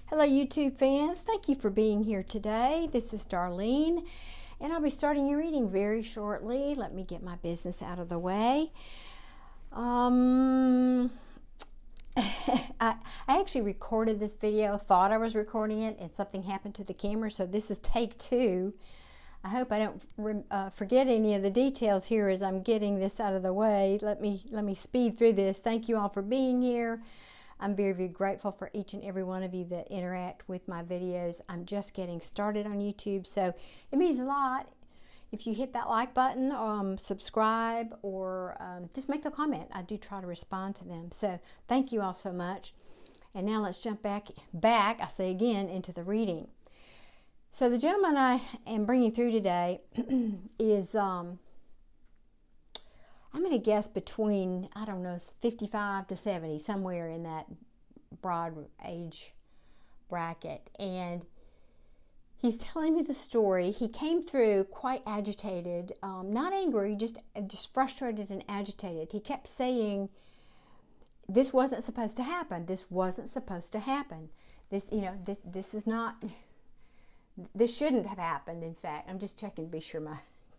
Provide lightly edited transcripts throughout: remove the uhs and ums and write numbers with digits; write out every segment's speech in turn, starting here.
Hello YouTube fans, thank you for being here today. This is Darlene and I'll be starting your reading very shortly. Let me get my business out of the way. I actually recorded this video, thought I was recording it, and something happened to the camera, so this is take two. I hope I don't forget any of the details here as I'm getting this out of the way. Let me speed through this. Thank you all for being here. I'm very, very grateful for each and every one of you that interact with my videos. I'm just getting started on YouTube, so it means a lot if you hit that like button, subscribe, or just make a comment. I do try to respond to them. So thank you all so much. And now let's jump back, I say again, into the reading. So the gentleman I am bringing through today is, I'm going to guess between, I don't know, 55 to 70, somewhere in that broad age bracket. And he's telling me the story. He came through quite agitated, not angry, just frustrated and agitated. He kept saying, this wasn't supposed to happen. This wasn't supposed to happen. This, this is not, this shouldn't have happened, in fact. I'm just checking to be sure my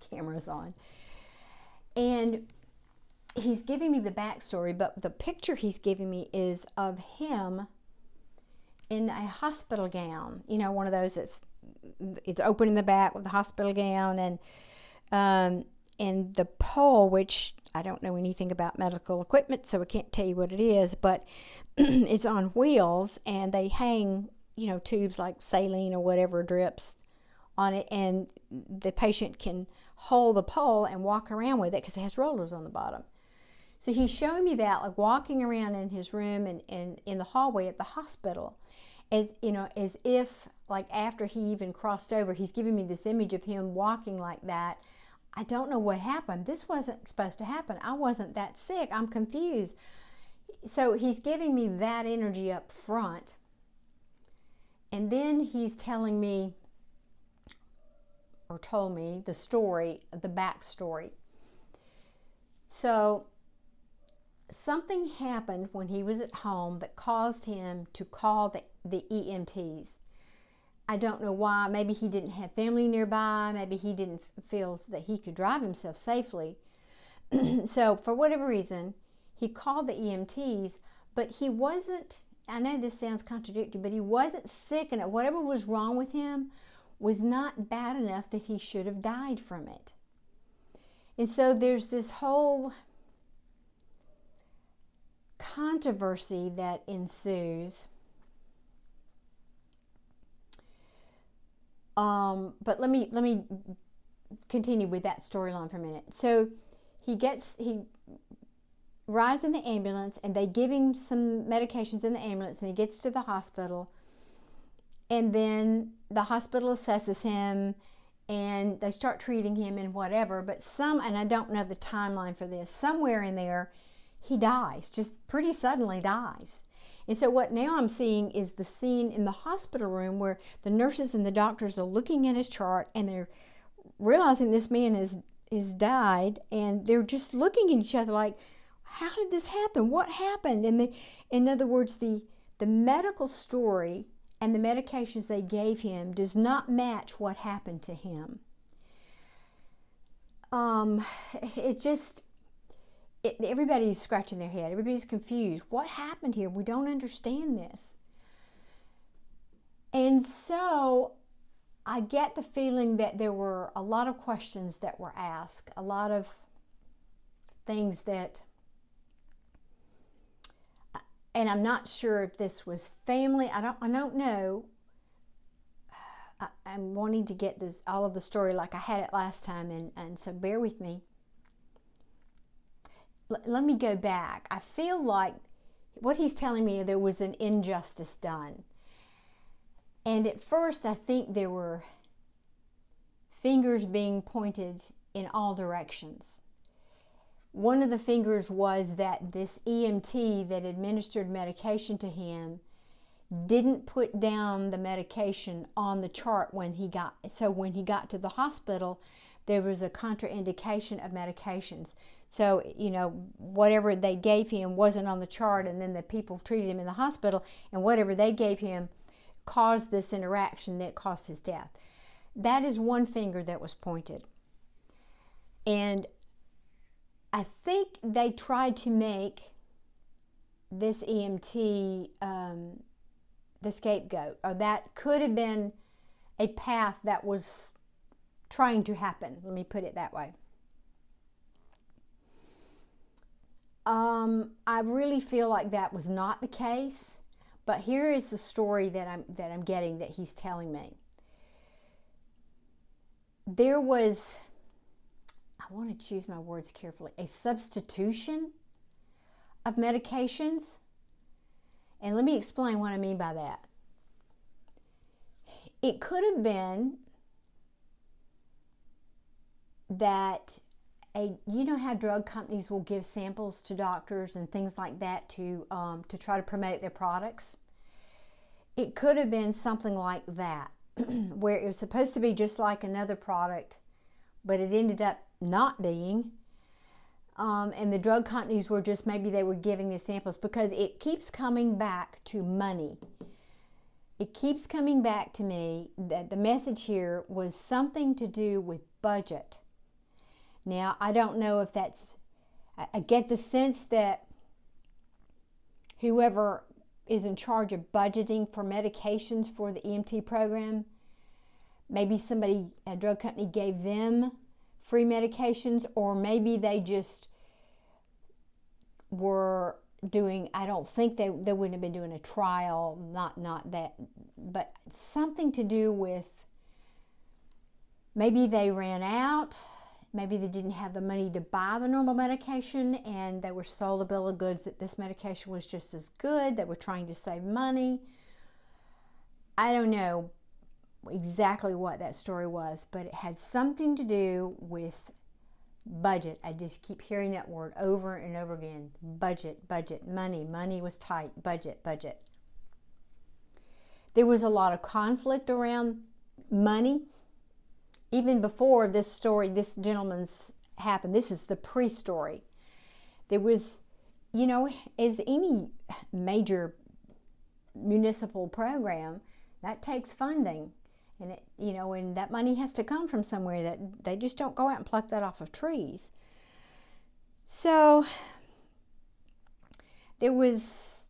camera's on. And he's giving me the backstory, but the picture he's giving me is of him in a hospital gown. You know, one of those it's open in the back with the hospital gown, and the pole, which I don't know anything about medical equipment, so I can't tell you what it is, but it's on wheels, and they hang, tubes like saline or whatever drips on it, and the patient can hold the pole and walk around with it because it has rollers on the bottom. So he's showing me that, like walking around in his room and in the hallway at the hospital, as if like after he even crossed over, he's giving me this image of him walking like that. I don't know what happened. This wasn't supposed to happen. I wasn't that sick. I'm confused. So he's giving me that energy up front. And then he's telling me, or told me, the story, the backstory. So something happened when he was at home that caused him to call the EMTs. I don't know why. Maybe he didn't have family nearby. Maybe he didn't feel that he could drive himself safely. So for whatever reason, he called the EMTs, but he wasn't, I know this sounds contradictory, but he wasn't sick, and whatever was wrong with him was not bad enough that he should have died from it. And so there's this whole controversy that ensues. But let me continue with that storyline for a minute. So he rides in the ambulance, and they give him some medications in the ambulance, and he gets to the hospital, and then the hospital assesses him, and they start treating him and whatever, but and I don't know the timeline for this, somewhere in there, he dies, just pretty suddenly dies. And so what now I'm seeing is the scene in the hospital room where the nurses and the doctors are looking at his chart, and they're realizing this man is died, and they're just looking at each other like, how did this happen? What happened? And in other words, the medical story and the medications they gave him does not match what happened to him. Everybody's scratching their head. Everybody's confused. What happened here? We don't understand this. And so I get the feeling that there were a lot of questions that were asked, a lot of things that, and I'm not sure if this was family. I don't know. I'm wanting to get all of the story like I had it last time, and so bear with me. Let me go back. I feel like what he's telling me, there was an injustice done. And at first I think there were fingers being pointed in all directions. One of the fingers was that this EMT that administered medication to him didn't put down the medication on the chart when he got to the hospital, there was a contraindication of medications. So, whatever they gave him wasn't on the chart, and then the people treated him in the hospital, and whatever they gave him caused this interaction that caused his death. That is one finger that was pointed. And I think they tried to make this EMT the scapegoat, or that could have been a path that was trying to happen. Let me put it that way. I really feel like that was not the case, but here is the story that I'm getting, that he's telling me. There was, I want to choose my words carefully, a substitution of medications. And let me explain what I mean by that. It could have been that you know how drug companies will give samples to doctors and things like that to try to promote their products? It could have been something like that, where it was supposed to be just like another product, but it ended up not being. And the drug companies were just, maybe they were giving the samples, because it keeps coming back to money. It keeps coming back to me that the message here was something to do with budget. Now, I don't know if that's, I get the sense that whoever is in charge of budgeting for medications for the EMT program, maybe somebody, a drug company, gave them free medications, or maybe they just were doing, I don't think they wouldn't have been doing a trial, not that, but something to do with, maybe they ran out, maybe they didn't have the money to buy the normal medication, and they were sold a bill of goods that this medication was just as good. They were trying to save money. I don't know exactly what that story was, but it had something to do with budget. I just keep hearing that word over and over again. Budget, budget, money. Money was tight. Budget, budget. There was a lot of conflict around money. Even before this story, this gentleman's happened, this is the pre-story. There was, you know, as any major municipal program, that takes funding. And it, you know, and that money has to come from somewhere. That they just don't go out and pluck that off of trees. So there was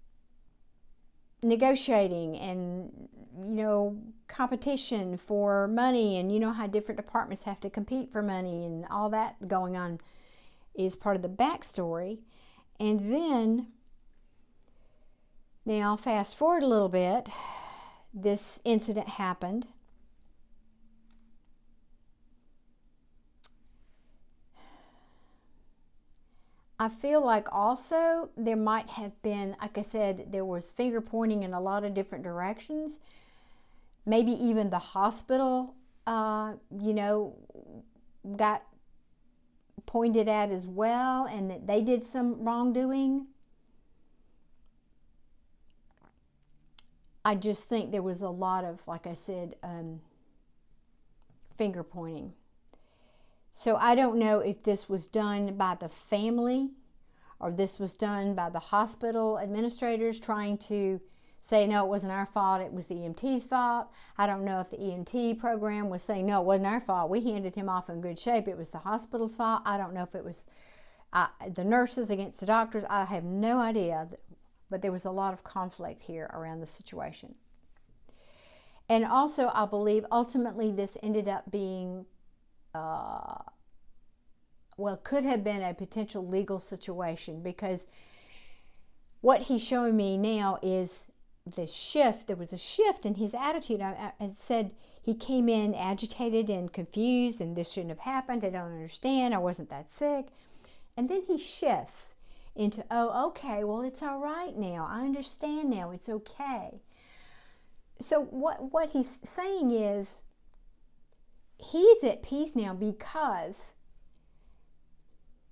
negotiating and, you know, competition for money, and you know how different departments have to compete for money, and all that going on is part of the backstory. And then, now fast forward a little bit, this incident happened. I feel like also there might have been, like I said, there was finger pointing in a lot of different directions. Maybe even the hospital, you know, got pointed at as well, and that they did some wrongdoing. I just think there was a lot of, like I said, finger pointing. So I don't know if this was done by the family, or this was done by the hospital administrators trying to say, no, it wasn't our fault, it was the EMT's fault. I don't know if the EMT program was saying, no, it wasn't our fault, we handed him off in good shape, it was the hospital's fault. I don't know if it was the nurses against the doctors. I have no idea, but there was a lot of conflict here around the situation. And also, I believe ultimately this ended up being well, could have been a potential legal situation, because what he's showing me now is the shift. There was a shift in his attitude. I said he came in agitated and confused, and this shouldn't have happened. I don't understand. I wasn't that sick. And then he shifts into, oh, okay, well, it's all right now. I understand now. It's okay. So what he's saying is he's at peace now, because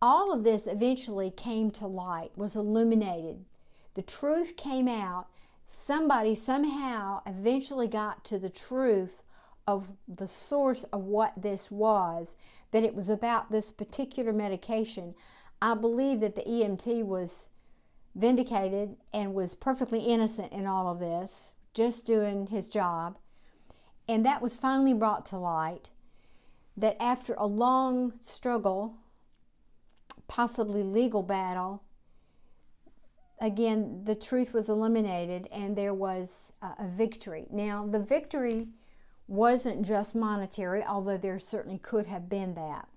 all of this eventually came to light, was illuminated. The truth came out. Somebody somehow eventually got to the truth of the source of what this was, that it was about this particular medication. I believe that the EMT was vindicated and was perfectly innocent in all of this, just doing his job. And that was finally brought to light, that after a long struggle, possibly legal battle, again, the truth was eliminated and there was a victory. Now, the victory wasn't just monetary, although there certainly could have been that.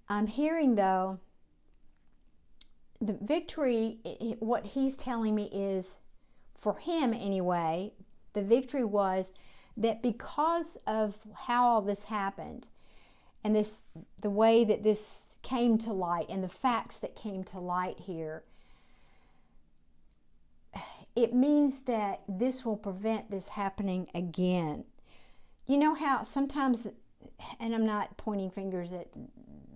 I'm hearing, though, the victory, what he's telling me is, for him anyway, the victory was that because of how all this happened and the way that this came to light and the facts that came to light here, it means that this will prevent this happening again. You know how sometimes, and I'm not pointing fingers at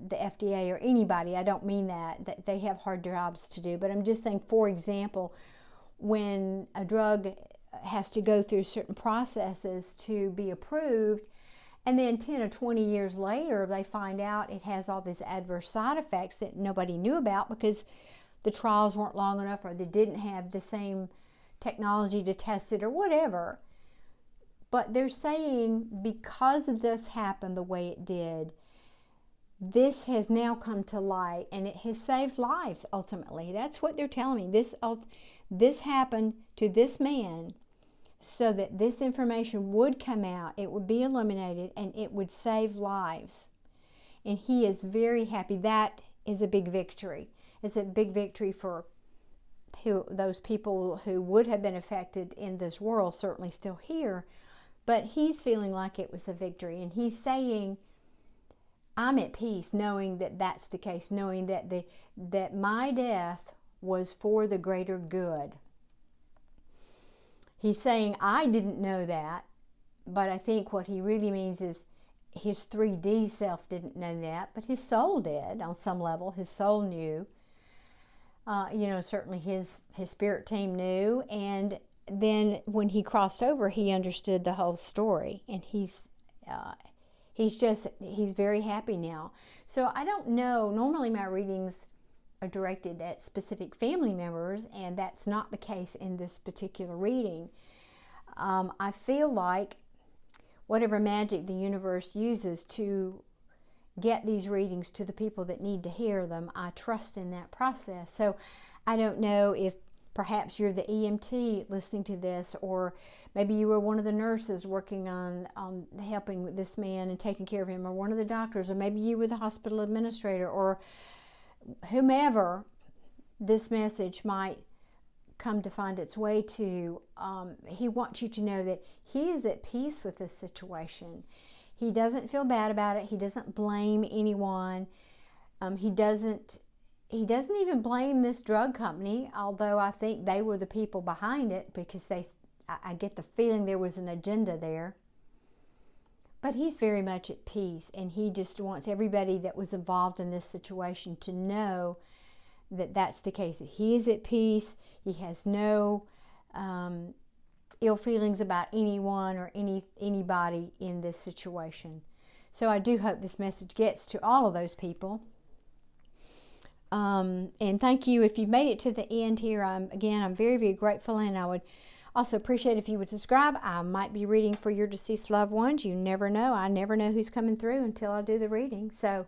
the FDA or anybody, I don't mean that they have hard jobs to do, but I'm just saying, for example, when a drug has to go through certain processes to be approved, and then 10 or 20 years later they find out it has all these adverse side effects that nobody knew about because the trials weren't long enough, or they didn't have the same technology to test it, or whatever. But they're saying because this happened the way it did, this has now come to light and it has saved lives ultimately. That's what they're telling me. This happened to this man so that this information would come out, it would be eliminated, and it would save lives. And he is very happy. That is a big victory. It's a big victory for those people who would have been affected in this world, certainly still here. But he's feeling like it was a victory. And he's saying, I'm at peace knowing that that's the case, knowing that my death was for the greater good. He's saying, I didn't know that, but I think what he really means is his 3D self didn't know that, but his soul did on some level. His soul knew. Certainly his spirit team knew. And then when he crossed over, he understood the whole story. And he's very happy now. So I don't know. Normally my readings are directed at specific family members, and that's not the case in this particular reading. I feel like whatever magic the universe uses to get these readings to the people that need to hear them, I trust in that process. So I don't know if perhaps you're the EMT listening to this, or maybe you were one of the nurses working on helping with this man and taking care of him, or one of the doctors, or maybe you were the hospital administrator, or whomever this message might come to find its way to. He wants you to know that he is at peace with this situation. He doesn't feel bad about it. He doesn't blame anyone. He doesn't even blame this drug company, although I think they were the people behind it, because I get the feeling there was an agenda there. But he's very much at peace, and he just wants everybody that was involved in this situation to know that that's the case, that he is at peace. He has no ill feelings about anyone or anybody in this situation. So I do hope this message gets to all of those people. And thank you if you've made it to the end here. I'm very, very grateful, and I would also appreciate if you would subscribe. I might be reading for your deceased loved ones. You never know. I never know who's coming through until I do the reading. So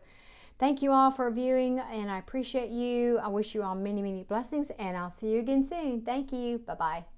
thank you all for viewing, and I appreciate you. I wish you all many, many blessings, and I'll see you again soon. Thank you. Bye-bye.